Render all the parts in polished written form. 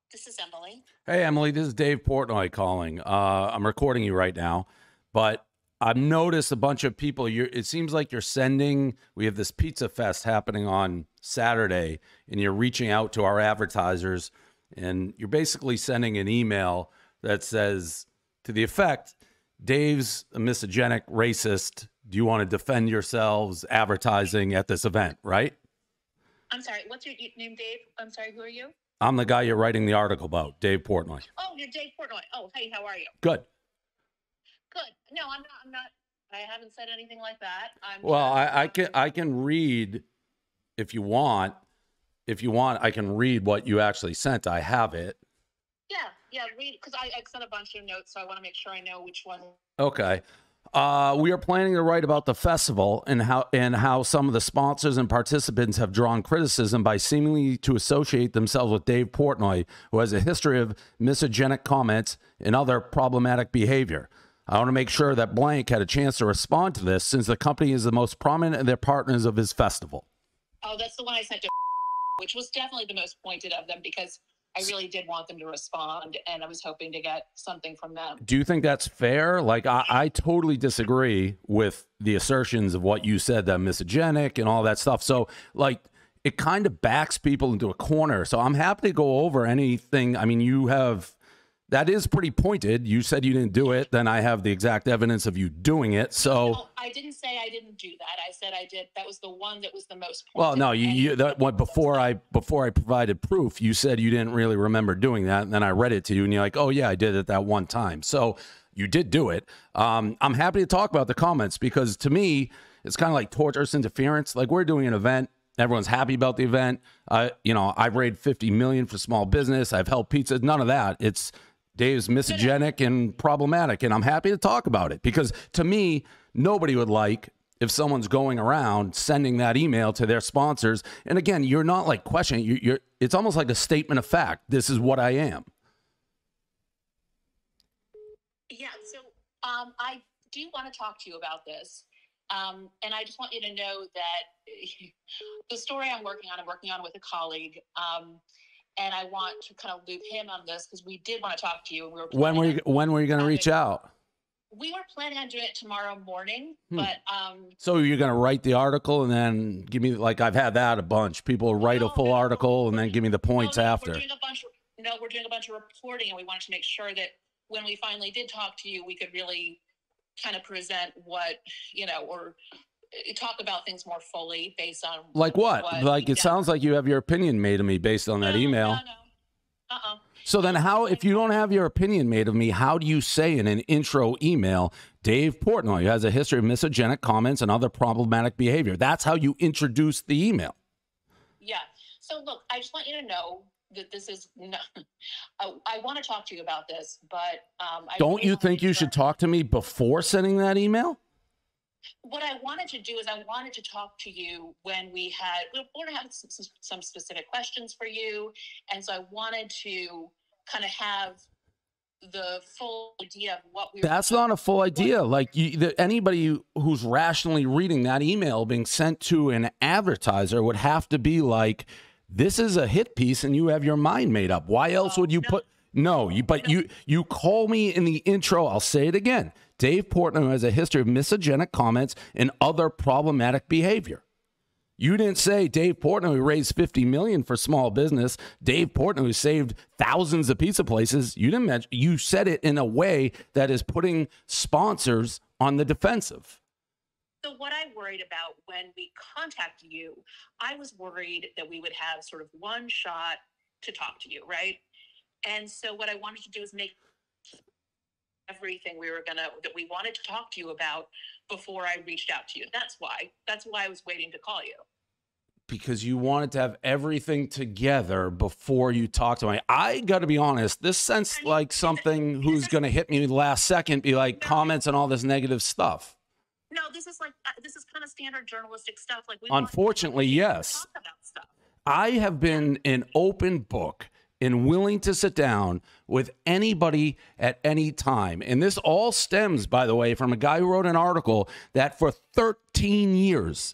This is Emily. Hey, Emily, this is Dave Portnoy calling. I'm recording you right now, but I've noticed a bunch of people. It seems like you're sending. We have this pizza fest happening on Saturday, and you're reaching out to our advertisers, and you're basically sending an email that says, to the effect, Dave's a misogynist, racist. Do you want to defend yourselves advertising at this event, right? I'm sorry, what's your name, Dave? I'm sorry, who are you? I'm the guy you're writing the article about, Dave Portnoy. Oh, you're Dave Portnoy. Oh, hey, how are you? Good. Good. No, I'm not. I haven't said anything like that. I can read if you want. If you want, I can read what you actually sent. I have it. Yeah, read, because I sent a bunch of notes, so I want to make sure I know which one. Okay. We are planning to write about the festival and how some of the sponsors and participants have drawn criticism by seemingly to associate themselves with Dave Portnoy, who has a history of misogynist comments and other problematic behavior. I want to make sure that blank had a chance to respond to this, since the company is the most prominent of their partners of his festival. Oh, that's the one I sent to, which was definitely the most pointed of them, because I really did want them to respond, and I was hoping to get something from them. Do you think that's fair? Like, I totally disagree with the assertions of what you said, that misogynist and all that stuff. So, like, it kind of backs people into a corner. So I'm happy to go over anything. I mean, that is pretty pointed. You said you didn't do it. Then I have the exact evidence of you doing it. So no, I didn't say I didn't do that. I said I did. That was the one that was the most pointed. Well, no, that one before I provided proof, you said you didn't really remember doing that, and then I read it to you, and you're like, "Oh yeah, I did it that one time." So you did do it. I'm happy to talk about the comments, because to me, it's kind of like torturous interference. Like, we're doing an event. Everyone's happy about the event. I've raised $50 million for small business. I've helped pizzas. None of that. It's Dave's misogynist and problematic, and I'm happy to talk about it, because to me, nobody would like if someone's going around sending that email to their sponsors. And again, you're not like questioning. It's almost like a statement of fact. This is what I am. Yeah. So I do want to talk to you about this. And I just want you to know that the story I'm working on with a colleague. And I want to kind of loop him on this, because we did want to talk to you. We were when were you going to reach out? We were planning on doing it tomorrow morning, but so you're going to write the article and then give me, like, I've had that a bunch. People write a full article and then give me the points after. We're doing a bunch of reporting, and we wanted to make sure that when we finally did talk to you, we could really kind of present what, or talk about things more fully based on like what? Like, it sounds like you have your opinion made of me based on that email. No. So then how, if you don't have your opinion made of me, how do you say in an intro email, Dave Portnoy has a history of misogynist comments and other problematic behavior? That's how you introduce the email. Yeah. So look, I just want you to know that this is not, I want to talk to you about this, but don't you think you should talk to me before sending that email? What I wanted to do is I wanted to talk to you when we were to have some specific questions for you. And so I wanted to kind of have the full idea of what we were. That's not a full idea. Like, anybody who's rationally reading that email being sent to an advertiser would have to be like, this is a hit piece and you have your mind made up. Why else would you put? No, you call me in the intro. I'll say it again. Dave Portnoy has a history of misogynist comments and other problematic behavior. You didn't say Dave Portnoy raised $50 million for small business. Dave Portnoy saved thousands of pizza places. You didn't mention. You said it in a way that is putting sponsors on the defensive. So what I worried about when we contacted you, I was worried that we would have sort of one shot to talk to you, right? And so what I wanted to do is make everything that we wanted to talk to you about before I reached out to you. That's why I was waiting to call you. Because you wanted to have everything together before you talk to me. I got to be honest, this sounds like something who's going to hit me last second, be like comments and all this negative stuff. No, this is kind of standard journalistic stuff. Like, unfortunately, yes. Talk about stuff. I have been an open book and willing to sit down with anybody at any time. And this all stems, by the way, from a guy who wrote an article that for 13 years,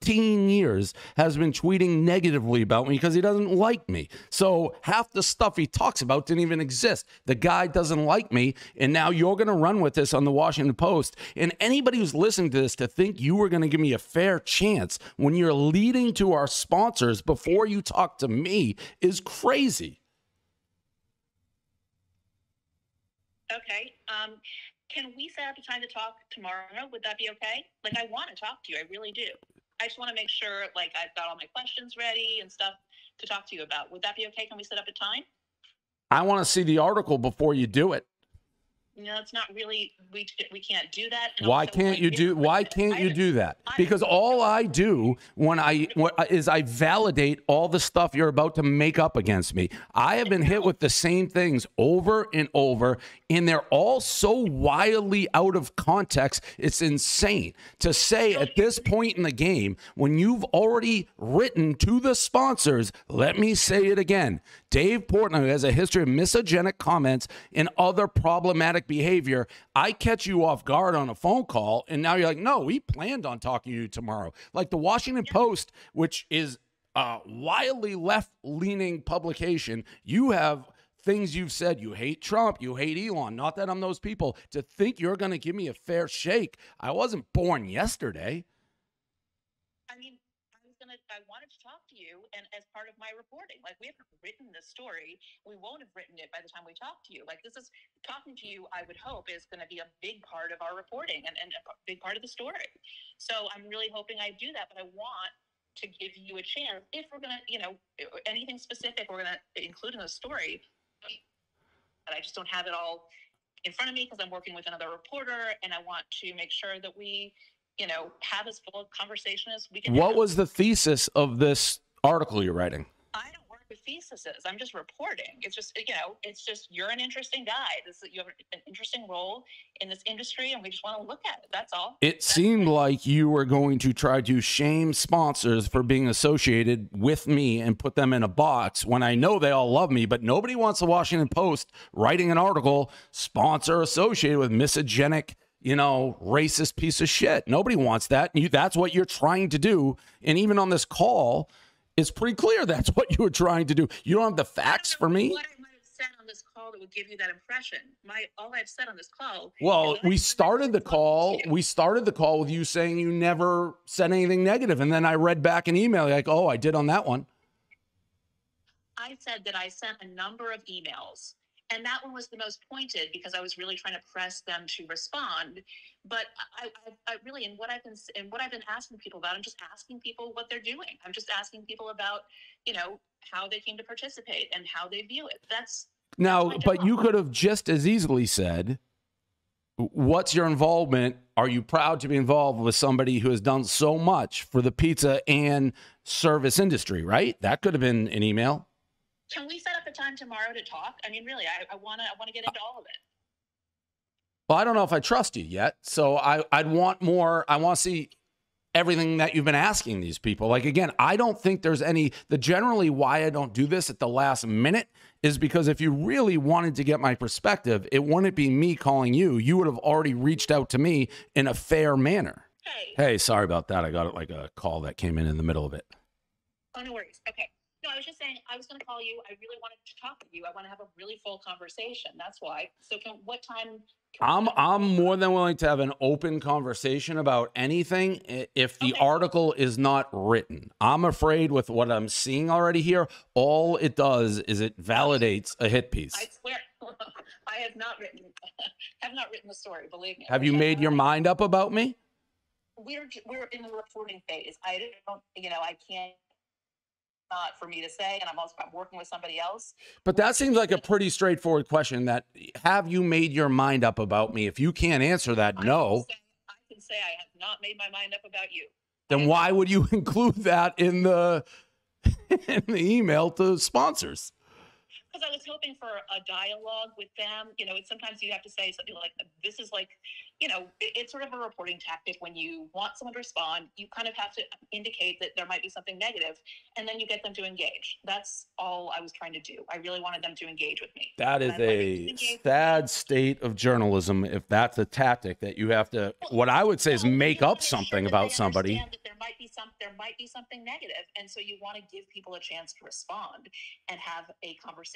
13 years has been tweeting negatively about me because he doesn't like me. So half the stuff he talks about didn't even exist. The guy doesn't like me, and now you're going to run with this on the Washington Post. And anybody who's listening to this to think you were going to give me a fair chance when you're leading to our sponsors before you talk to me is crazy. Okay. Can we set up a time to talk tomorrow? Would that be okay? Like, I want to talk to you. I really do. I just want to make sure, like, I've got all my questions ready and stuff to talk to you about. Would that be okay? Can we set up a time? I want to see the article before you do it. No, it's not really. We can't do that. And Why also, can't like, you do? Why can't you do that? Because all I do is I validate all the stuff you're about to make up against me. I have been hit with the same things over and over, and they're all so wildly out of context. It's insane to say at this point in the game when you've already written to the sponsors. Let me say it again. Dave Portnoy has a history of misogynist comments and other problematic behavior. I catch you off guard on a phone call, and now you're like, no, we planned on talking to you tomorrow. Like the Washington Post, which is a wildly left-leaning publication, you have things you've said. You hate Trump. You hate Elon. Not that I'm those people. To think you're going to give me a fair shake. I wasn't born yesterday. I mean, I wanted to talk to you, and as part of my reporting, like, we haven't written this story. We won't have written it by the time we talk to you. Like, this is talking to you, I would hope, is going to be a big part of our reporting and a big part of the story. So I'm really hoping I do that, but I want to give you a chance. If we're going to, anything specific we're going to include in the story, but I just don't have it all in front of me because I'm working with another reporter, and I want to make sure that we have as full a conversation as we can. What was the thesis of this article you're writing? I don't work with theses. I'm just reporting. It's just, you're an interesting guy. You have an interesting role in this industry, and we just want to look at it. That's all. It seemed like you were going to try to shame sponsors for being associated with me and put them in a box when I know they all love me, but nobody wants the Washington Post writing an article, sponsor associated with misogynic, racist piece of shit. Nobody wants that. That's what you're trying to do. And even on this call, it's pretty clear that's what you were trying to do. You don't have the facts for me. What I might have said on this call that would give you that impression. All I've said on this call. Well, we started the call. We started the call with you saying you never said anything negative, and then I read back an email like, "Oh, I did on that one." I said that I sent a number of emails. And that one was the most pointed because I was really trying to press them to respond. But I really, in what I've been asking people about, I'm just asking people what they're doing. I'm just asking people about, how they came to participate and how they view it. That's now, but you could have just as easily said, what's your involvement? Are you proud to be involved with somebody who has done so much for the pizza and service industry, right? That could have been an email. Can we set up a time tomorrow to talk? I mean, really, I want to get into all of it. Well, I don't know if I trust you yet, so I'd want more. I want to see everything that you've been asking these people. Like, again, I don't think there's generally why I don't do this at the last minute is because if you really wanted to get my perspective, it wouldn't be me calling you. You would have already reached out to me in a fair manner. Hey, sorry about that. I got like a call that came in the middle of it. Oh, no worries. Okay. No, I was just saying I was going to call you. I really wanted to talk with you. I want to have a really full conversation. That's why. So what time? I'm more than willing to have an open conversation about anything if the article is not written. I'm afraid with what I'm seeing already here, all it does is it validates a hit piece. I swear, I have not written the story. Believe me. Have you made your mind up about me? We're in the reporting phase. I don't. I can't. Not for me to say, and I'm working with somebody else. But that seems like a pretty straightforward question. That have you made your mind up about me? If you can't answer that, no. I can say I have not made my mind up about you. Then why would you include that in the email to sponsors? because I was hoping for a dialogue with them. You know, it's sometimes you have to say something like, "This is like," you know, it's sort of a reporting tactic. When you want someone to respond, you kind of have to indicate that there might be something negative, and then you get them to engage. That's all I was trying to do. I really wanted them to engage with me. That is a sad state of journalism if that's a tactic that you have to, what I would say is make up something about somebody. That there might be something negative, and so you want to give people a chance to respond and have a conversation.